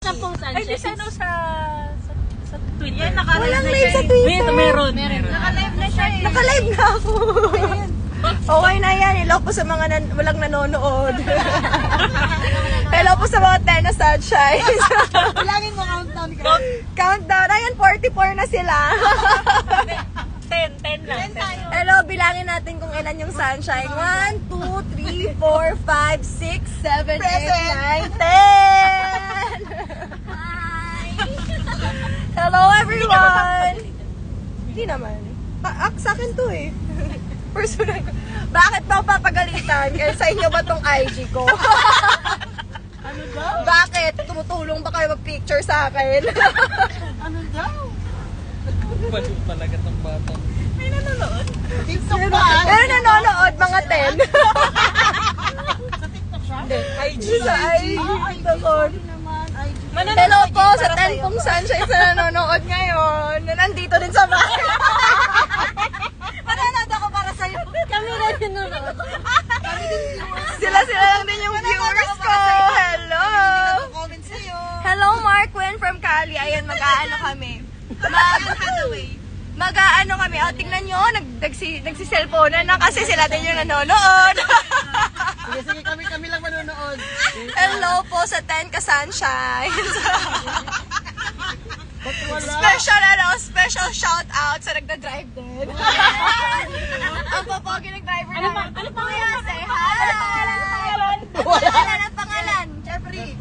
Ay, di sa ano sa Twitter. Yan, naka-live Walang na live siya. sa Twitter. Meron. Naka-live na siya eh. Naka-live na ako. Okay na yan. Hello po sa mga walang nanonood. Hello po sa mga 10 na sunshine. Bilangin mo countdown ka. Countdown. Ayan, 44 na sila. 10 lang. Hello, bilangin natin kung ilan yung sunshine. 1, 2, 3, 4, 5, 6, 7, 8, 9, 10! Hello, everyone! Hindi naman. Sa akin to eh. Personal ko. Bakit ba ako papagalitan? Kaya sa inyo ba tong IG ko? Ano daw? Bakit? Tumutulong ba kayo mag-picture sa akin? Ano daw? Balik talaga tong batang. May nanonood? TikTok ba? Pero nanonood, mga 10. Sa TikTok siya? IG. Sa IG. Takot. naman. IG. Hello po sa 10 pong sunshine sa nanonood ngayon. Na nandito din sa bahay. Manonood ako para sa'yo. Kami na nanonood. Sila lang din yung viewers ko. Hello. Comment sa'yo. Hello, Marquin from Cali. Ayan, mag-aano kami. Mag-aano kami. O, tingnan nyo, nagsiselfone na kasi sila din yung nanonood. Sige, kami lang manonood. Hello po sa 10 ka sunshine. Special shout out sa nagda-drive din. Ang papogi ng driver namin. Ano pangalan? Say hi! Ano pangalan? Jeffrey.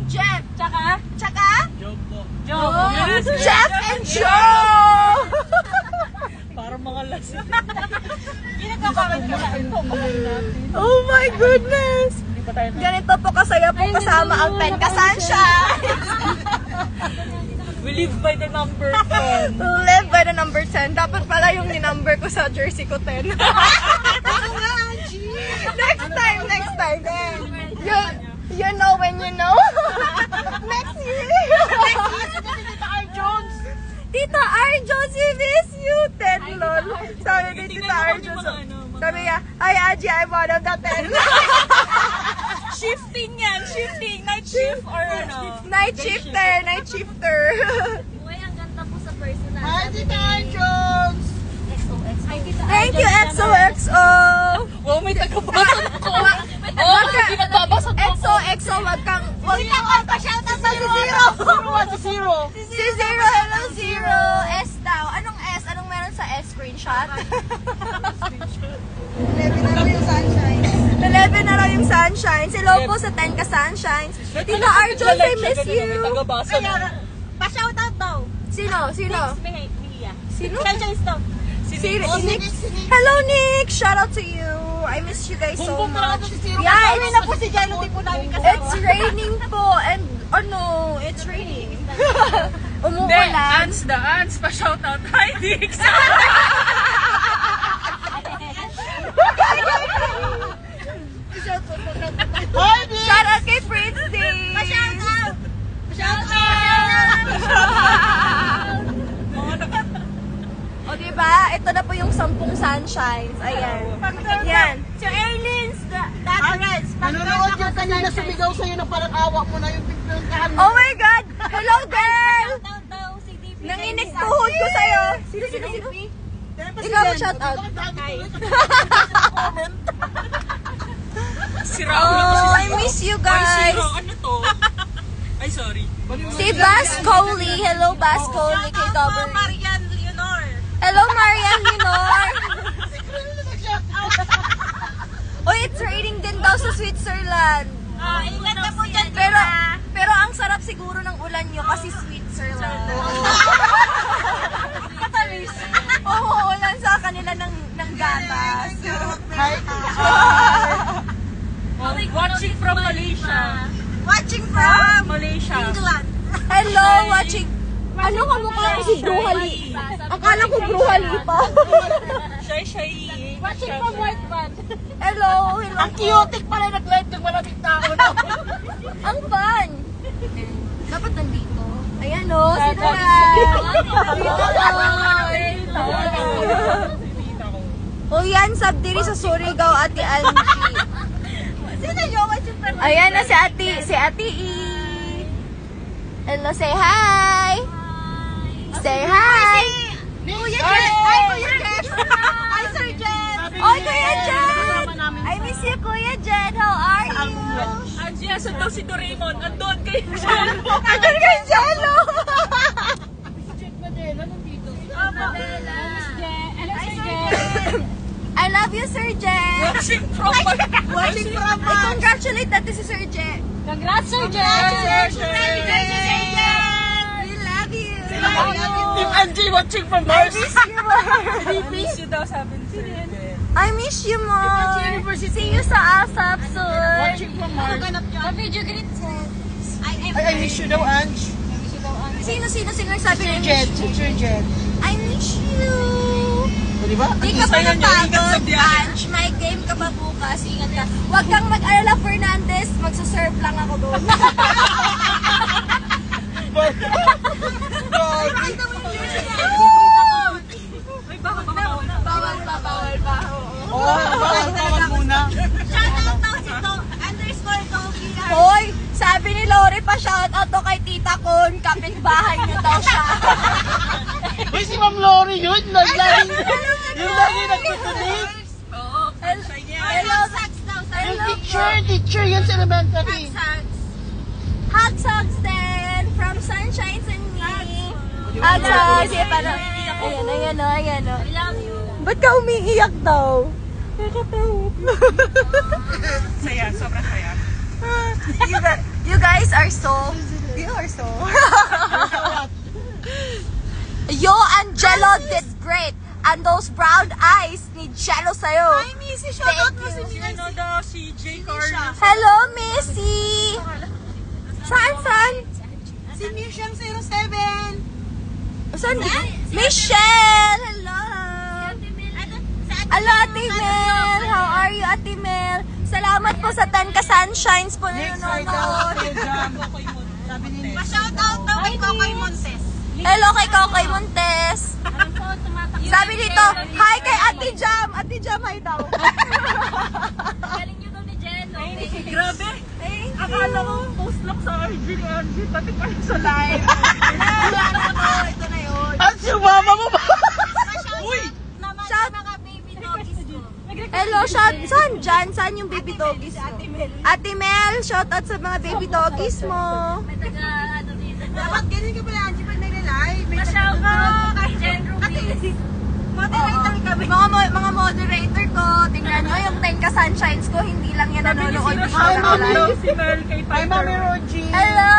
Jeff. Tsaka? Jeff and Joe! Parang mga lasing. Oh my goodness! Hindi pa tayo Ganito po kasaya po kasama ang 10 ka sunshine. We live by the number 10. Live by the number 10. Dapat pala yung ni-number ko sa jersey ko 10. Next time. You know when you know. Next year. Tita R. Jones, we miss you. 10 lol. Sabi ni Tita R. Jones. Sabi niya, ay Aji, I'm one of the 10. Shifting yan. Night shift or ano? Night shifter. Uy, ang ganda po sa personal. Hi, Tita Jones! Thank you, XOXO. Wow, may tagabasa ko. Oh, hindi nagbabasa ko. XOXO, wag kang Pa-shoutout sa Zero! Si Zero, hello Zero. S daw. Anong S? Anong meron sa S? Screenshot? 11 na yung sunshine. 11 na raw yung sunshine. Hello po sa 10 ka sunshine. Tita Arjun, I miss you. May tagabasa na. Pa-shoutout daw. Sino? Mia. Sino? Sunshine stop. Si Nick. Hello Nick, shout out to you. I miss you guys so much. Yeah, Kami na po si Jello, di po namin kasama. it's raining po and it's raining. Umuulan. The ants pa shoutout. Hi, Dix. Hi, Dix! Shout out kay Prince D. Pa-shoutout! O diba? Ito na po yung 10 sunshines. Ayan. Yan. So, aliens, Alright, nanonood yung kanina sumigaw sa'yo na parang awa mo na yung pigpiltahan mo. Oh my God! Hello girl! daw si DP. Nanginig tuhod ko sa'yo. Sino? Ikaw mo shout out. Si Raul ako Oh, si I miss you Ay, guys. Zero. Ano to? Ay, sorry. Si Bas Coley. Hello Bas Coley kay Dobber. Marian Leonor. Hello Marian Minor. Oh, it's raining din daw sa Switzerland. Ingat na po dyan. Pero ang sarap siguro ng ulan nyo kasi Switzerland. Katamis. Oo, ulan sa kanila ng gatas. Hi, Watching from Malaysia. watching from Malaysia. England. Hello, watching. Ano ka mukha ko si Bruhali? Akala ko Bruhali pa. Shy. Watching from White Van. Hello. Ang chaotic pala nag-live ng maraming tao. Ang fun. Dapat nandito. Ayan o, sino na? O yan, sabdiri sa Surigao, Ate Angie. Sino yung watching from Ayan na si Ate E. Hello, say hi! Say hi! Kuya Jen! Hi, Kuya Jen! Hi, Sir Jen! Oy, Kuya Jen! I miss you, Kuya Jen. How are you? Angie, asan daw si Doraemon? Andun kay Jello. Andun kay Jello! I love you, Sir Jen. Watching from Watching from us. Congratulate natin si Sir Jen. Congrats, Sir Jen! We love you. Team Angie watching from Mars. miss you daw, sabi ni Sir Jen. I miss you, Mom. See you sa ASAP soon. Watching from Mars. Video greet, sir. I miss you daw, Ange. Sino nagsabi Sir ng Jen, Sir Jen. I miss you. O, di ba? Di ka pa Sa'yo niya, ingat sa napagod, biyahe. Ange. May game ka pa bukas. Ingat ka. Huwag kang mag-alala, Fernandez. Magsaserve lang ako doon. Bawal pa. Oo, bawal muna. Shoutout daw si underscore Togi. Hoy, sabi ni Lori pa shoutout to kay Tita Con. Kapitbahay niya daw siya. Uy, si Ma'am Lori yun. Yung lagi nagtutulis. Hello, Sags daw, sir. Yung teacher yan sa elementary. Hot Sogs din from Sunshines and Me. Hot Sogs. Ayan o. I love you. Ba't ka umiiyak daw? Saya, sobrang saya. You guys are so... Yo and Jello did great. And those brown eyes need Jello sa'yo. Ay, Missy, shoutout mo si Sino daw si J. Carlos? Hello, Missy! Saan? Si Mission 07. Saan? Michelle! Hello! Hello, Ate Mel! How are you, Ate Mel? Salamat po sa 10 ka-sunshines po na nanonood. Sabi ni Pa-shoutout daw kay Kokoy Montes. Hello kay Kokoy Montes. Alam ko, tumatak. Sabi dito, hi kay Ate Jam. Ate Jam, hi daw. Galing niyo daw ni Jen. Grabe! Hey, Akala ko post lang sa RG ni Angie, pati pa sa live. ito na yun. At yung mama mo ba? Uy! Naman Shout- sa mga baby doggies ko. Hello, saan dyan? Saan yung baby doggies mo? Ate Mel, shout out sa mga baby doggies mo. May taga, ano dito. Dapat ganyan ka pala, Angie, pag nag-live. Pa-shoutout kay Jen Ruiz. Moderator kami. Mga moderator ko, tingnan nyo yung 10 ka-sunshines ko, hindi lang yan nanonood ko Hi, sa Mami. live. Si Mel kay Hi, Mami Piper. Roji. Hello!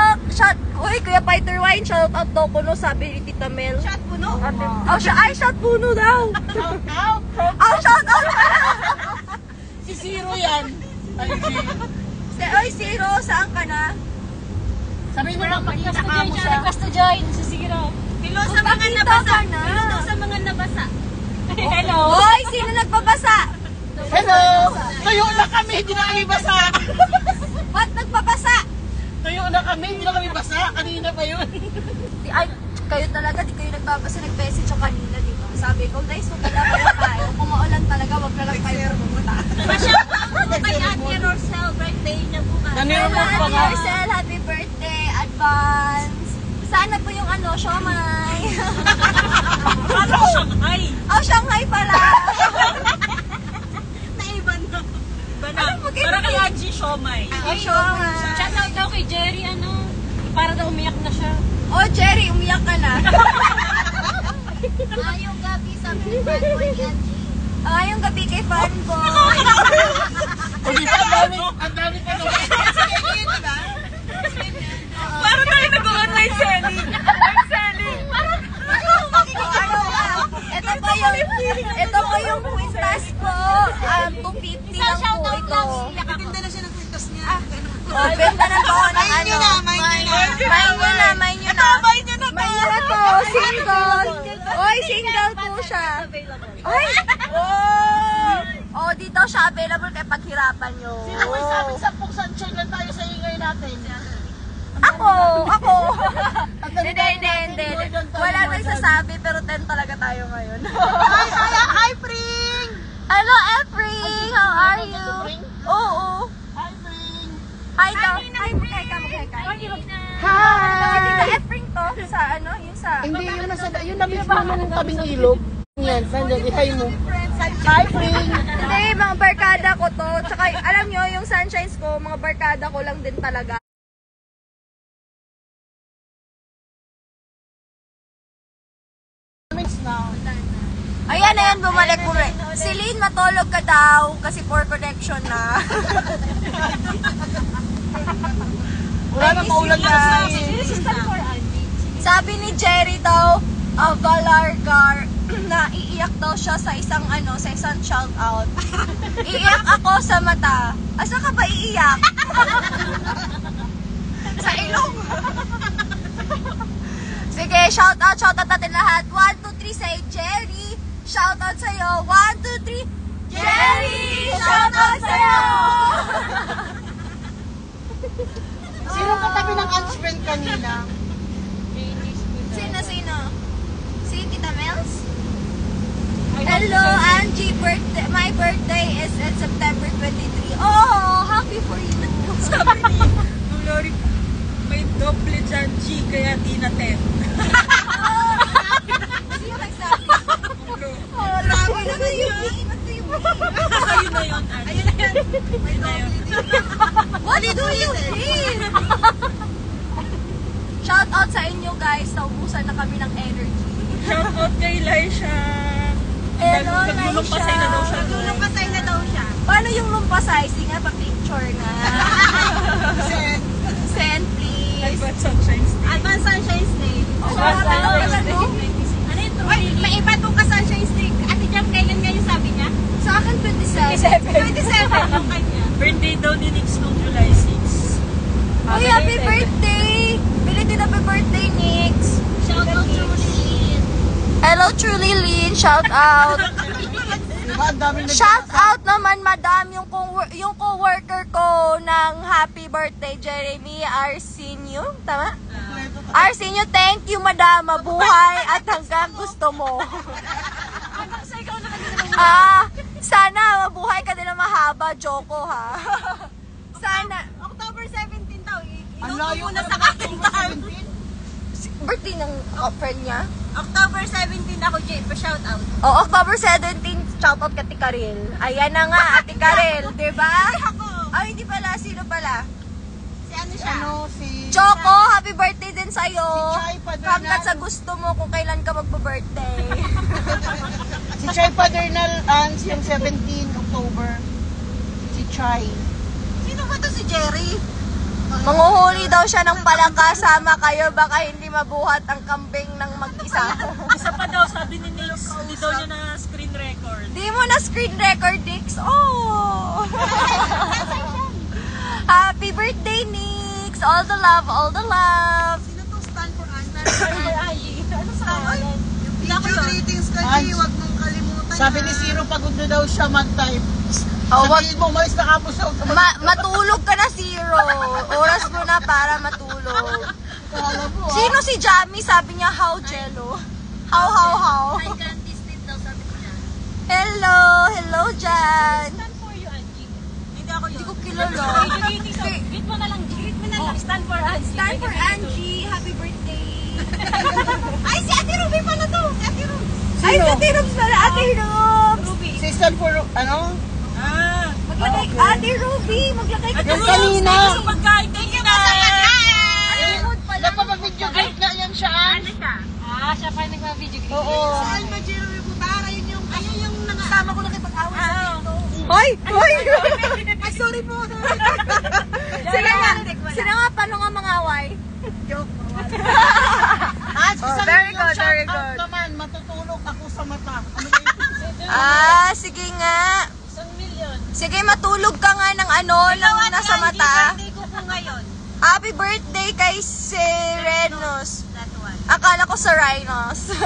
Uy, Kuya Peter Wine, shout out daw puno, sabi ni Tita Mel. Shout puno? Shout puno daw. Shout out. Shout out pala. Si Zero yan. Angie. Oy, Zero, saan ka na? Sabi mo lang, Request makita to ka join mo siya. siya. Request to join. Sisigiro. Hello sa mga Magpakita nabasa. ka na. Hello daw sa mga nabasa. Hello. Hoy, sino nagpabasa? Hello! Tuyo na kami, hindi na kami basa. Ba't nagpabasa? Tuyo na kami, hindi na kami basa. Kanina pa yun. Ay, kayo talaga, di kayo nagbabasa, nag-message siya kanina, di ba? Sabi ko, guys, huwag na lang kayo tayo. Kung maulan talaga, huwag na lang kayo pumunta. Pa-shoutout po kay Ate Rosel. Birthday niya bukas. Nanireport pa Ate nga. Marcel, happy birthday, advance. Sana po yung siomay. Ano Shanghai? Oh, Shanghai pala. Naiban na. Para kay Angie Siomay. Oh, siomay. Shoutout daw kay Jerry, para daw umiyak na siya. Oh, Jerry, umiyak ka na. Ngayong gabi, sabi ni Fanboy ni Angie. Ngayong gabi kay Fanboy. Hindi pa, ang dami pa naman. Para tayo nag-online selling. Selling. Ito po yung quintas ko. 250 lang po ito. Tinda na siya ng kwintas niya. Oh, benta na po ako ng ano. May nyo na. To, single. Oy, single po siya. Ay! Oh, dito siya available kay paghirapan nyo. Sino may sabi 10 sunshine lang tayo sa ingay natin? Ako. Hindi. Wala nagsasabi, pero 10 talaga tayo ngayon. Hi, Pring! Hello, Efring! How are you? Oo. Hi, Pring! Hi daw. Hi, maghay ka. Hi! ano, yung sa... Hindi, yun na mismo ng tabing ilog. Yan, sandali, hi mo. Hi, friend. Hindi, mga barkada ko to. Tsaka, alam nyo, yung sunshines ko, mga barkada ko lang din talaga. Ayan, bumalik ko rin. Celine, matulog ka daw kasi for connection na. Wala na maulan na. Sabi ni Jerry daw, Galargar, na iiyak daw siya sa isang sa isang shout out. Iiyak ako sa mata. Asa ka ba iiyak? Sa ilong. Sige, shout out natin lahat. 1, 2, 3, say Jerry. Shout out sa'yo. 1, 2, 3. Jerry! Shout out sa'yo! Sino katabi ng aunt's friend kanina? Sino? Si Tita Mels? Hello, Angie. My birthday is on September 23. Oh, happy for you. Sabi ni Lori, may doble dyan, G, kaya di na 10. Sino nagsabi? Oh, grabe naman yun. Ayun na yun, Angie. Ayun na yun. Ayun na yun. What do you mean? Shout out sa inyo guys. Naubusan na kami ng energy. Shout out kay Laisha. Hello, Naglulumpasay na daw siya. Naglulumpasay na daw siya. Paano yung lumpasay? Sige nga, pa-picture na. Send, please. Advance Sunshine State. Advance Sunshine State. Ano yung truly? May iba itong ka-Sunshine State. Ate Jam, kailan nga yung sabi niya? Sa akin, 27. 27 yung kanya. Birthday daw ni Nix noong July 6. Uy, happy birthday! Belated happy birthday, Nix. Shout out to Lynn. Hello, Truly Lynn. Shout out. Diba, ang daming Shout out naman, madam, yung co-worker ko ng happy birthday, Jeremy Arsenio. Tama? Arsenio, thank you, madam. Mabuhay at hanggang gusto mo. Sana mabuhay ka din na mahaba, Joko, ha? Sana. October 17 daw. Ang layo Muna na sa kalentar. 17. Birthday ng friend niya? October 17 ako, Jay, pa-shout out. Oh, October 17, shoutout ka, Ate Karel. Ayan na nga, Ate Karel, di ba? Ay, hindi pala. Sino pala? Si ano siya? Si... Choco, happy birthday din sa'yo. Si Chai Padernal. Hanggat sa gusto mo kung kailan ka magpa-birthday. Si Chai Padernal, yung 17 October. Si Chai. Sino ba to si Jerry? Manguhuli daw siya ng palaka, sama kayo, baka hindi mabuhat ang kambing ng mag-isa. Isa pa daw, sabi ni Nix, hindi daw niya na screen record. Di mo na screen record, Dix. Oh! Happy birthday, Nix! All the love, all the love! Sino to stand for us? Ano sa kanan? Video ratings kasi, wag mong kalimutan. Sabi ni Zero, pagod na daw siya mag-type. Oh, Sabihin mo, umalis na kapos siya. matulog ka na, Zero. Oras mo na para matulog. Kala mo, Sino si Jamie? Sabi niya, how jello? How? I can't distinct daw, sabi niya. Hello, Jan. Stand for you, Angie. Hindi ako yun. Hindi ko kilala. Greet mo na lang, greet mo na lang. Stand for Angie. Stand for Angie. Happy birthday. Ay, si Ate Ruby pala to. Si Ate Ruby. Ay, si Ate Ruby pala. Ate Ruby. Si Stan for, ano? Maglagay, Ate Ruby. Maglagay ka. Yung kanina. Sa pagkain, thank you na. Nagpapag-video greet na yan siya. Ano siya? Siya pa yung nagpa-video greet. Oo. Saan ba, Jeremy Butara? Ayun yung nangasama ko nakipag-away sa dito. Hoy! Ay, sorry po. Sino nga, paano nga mangaway? Very good, very good. naman, matutulog ako sa mata. Ano ba yun? Sige nga. 1,000,000. Sige, matulog ka nga ng ng nasa mata. Birthday ko po ngayon. Happy birthday kay Serenos. That one. Akala ko Serenos.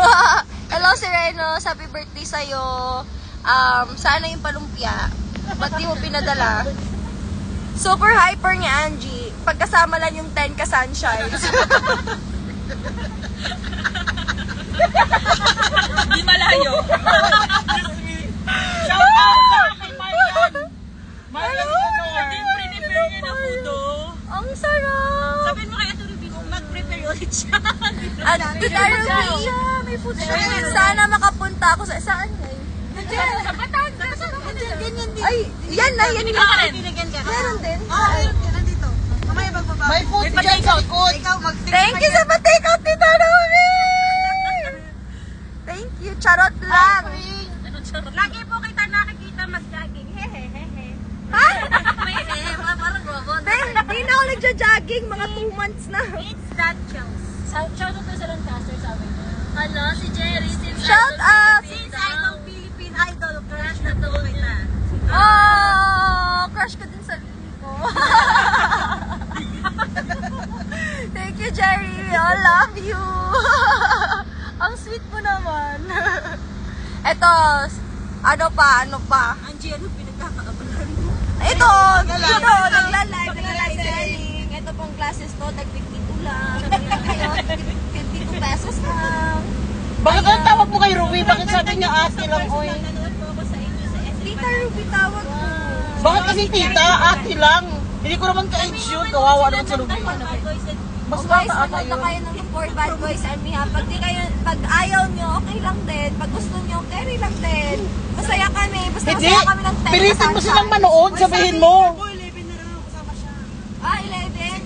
Hello, Serenos. Happy birthday sa'yo. Sana yung palumpia. Ba't di mo pinadala? Super hyper ni Angie. Pagkasama lang yung 10 ka-sunshines. Di malayo. Shout out na kay Marian. Marian Honor. Prepare niya na food, oh. Ang sarap! Sabihin mo kay Ate Ruby, mag-prepare yun. ulit siya. At Tita Ruby, May food sana makapunta ako saan ngayon? Sa Batangas. Ganyan din. Ay, yan na, yan na. Binigyan ka. Meron din. Nandito. Mamaya magbaba. May food dyan sa likod. Ikaw mag Thank you sa pa-take out, Tita Ruby! Thank you, charot lang. Lagi po kita nakikita mag-jogging. Hehehehe. Ha? May parang robot. Di na ako nagja-jogging, mga 2 months na. It's that chills. Shout out to sa Lancaster, sabi niya. Ano, si Jerry. Shout out! Since Idol Philippine Idol, crush na to kita. Oh, crush ko din sa lini ko. Thank you, Jerry. I love you. Ang sweet mo naman. Eto, ano pa? Angie, ano pinagkakaabalan mo? Ito, nagla-live selling. Ito pong glasses to, tag-52 lang. Ngayon, 52 pesos lang. Bakit ang tawag mo kay Ruby? Bakit sabi niya ate lang, oy? Nanood po ako sa inyo sa SM. Tita Ruby tawag ko. Bakit kasi tita, ate lang? Hindi ko naman ka-age yun. Kawawa naman sa Ruby. Mas Guys, bata ata nanood na yun. kayo ng support Bad Boys Army ha. Pag ayaw nyo, okay lang din. Pag gusto nyo, carry lang din. Masaya kami. Basta Hindi, masaya kami ng 10 pilitin mo silang manood, sabihin mo. 11 na lang ako kasama siya. 11?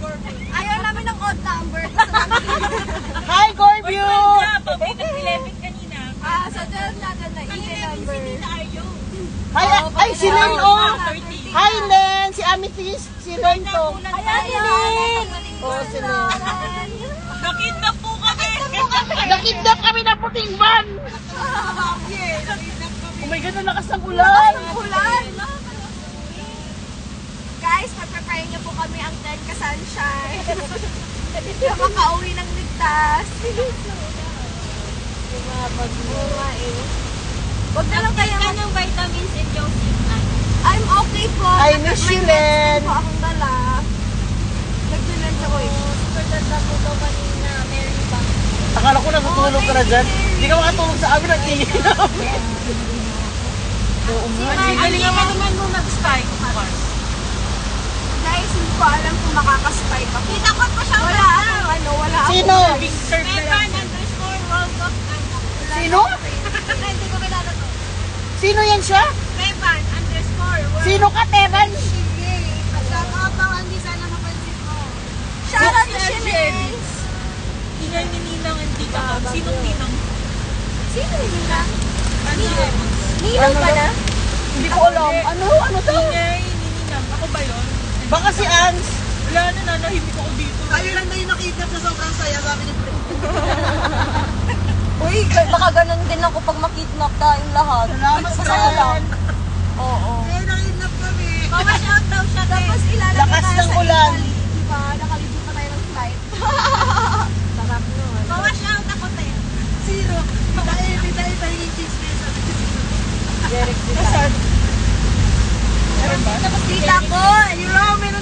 Ayaw namin ng odd number. Gusto namin. Hi, Gorview! Nag-11 kanina. Sa 12 natin na even number. Ay, si Len, oh! Hi, Len! Si Amethyst, si Len to. Ayan! Oh, si Len. Nakidnap po kami. Nakidnap kami ng puting van! Oh my God, ang lakas ng ulan! Ulan! Guys, pagpapray niyo po kami ang 10 ka sunshine. Na makauwi ng ligtas. Huwag na lang kayo ng vitamins and Josie. I'm okay po. I miss you, Len. Po akong dala. Nag-lunch ako eh. Super ganda po daw kanina. Mary Bank. Akala ko natutulog ka na dyan. Hindi ka makatulog sa amin, ang ingin namin. Galingan naman mo mag-spike. Guys, hindi ko alam kung makakaspike ako. Kita ko po siya. Wala akong ano, wala akong... Sino? Megan underscore World Cup. Sino? Hindi ko kilala to. Sino yan siya? Megan underscore World Sino ka, Teban? Sige. Shout out hindi sana mapansin mo. Shout out to Shimens! Ingay ni Ninang and Tita Mom. Sinong Ninang? Sino yung Ninang? Ninang. Ninang pa na? Hindi ko alam. Ano to? Ingay ni Ninang. Ako ba yun? Baka si Ans. Wala na, nanahimik ako dito. Kayo lang na yung nakidnap na sobrang saya. Sabi ni Fred. Uy, baka ganun din ako pag makidnap tayong lahat. Salamat, Masaya lang. Fred. Oo. Eh, nakidnap kami. Pawash out daw siya. Tapos ilalagay Lakas tayo ng sa ulan. Italy. Diba? Nakalibot pa tayo ng flight. Sarap nun. Pawash out ako tayo. Zero. Tayo yung chismis. Derek dito. Tapos tita ko,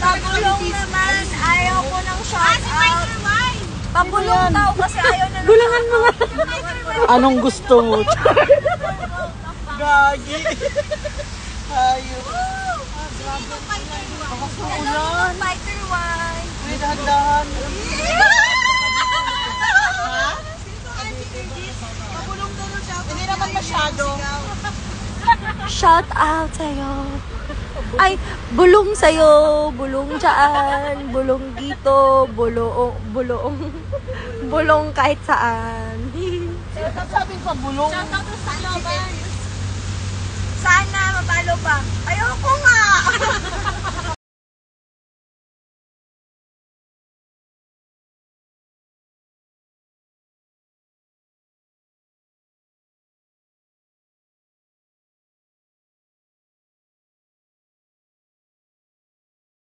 pabulong naman, ayaw ko ng shout out. Pabulong daw kasi ayaw na. Bulangan mo nga. Anong gusto mo? Gagi. Ayun. Bakas ng Hello, ulan. Fighter One. Uy, dahan-dahan. Hindi naman masyado. Shout out sa'yo. Ay, bulong sa'yo, bulong dyan, bulong dito, bulong kahit saan. Sabi pa bulong. Shout out sa Loban. Sana, mapalo pa.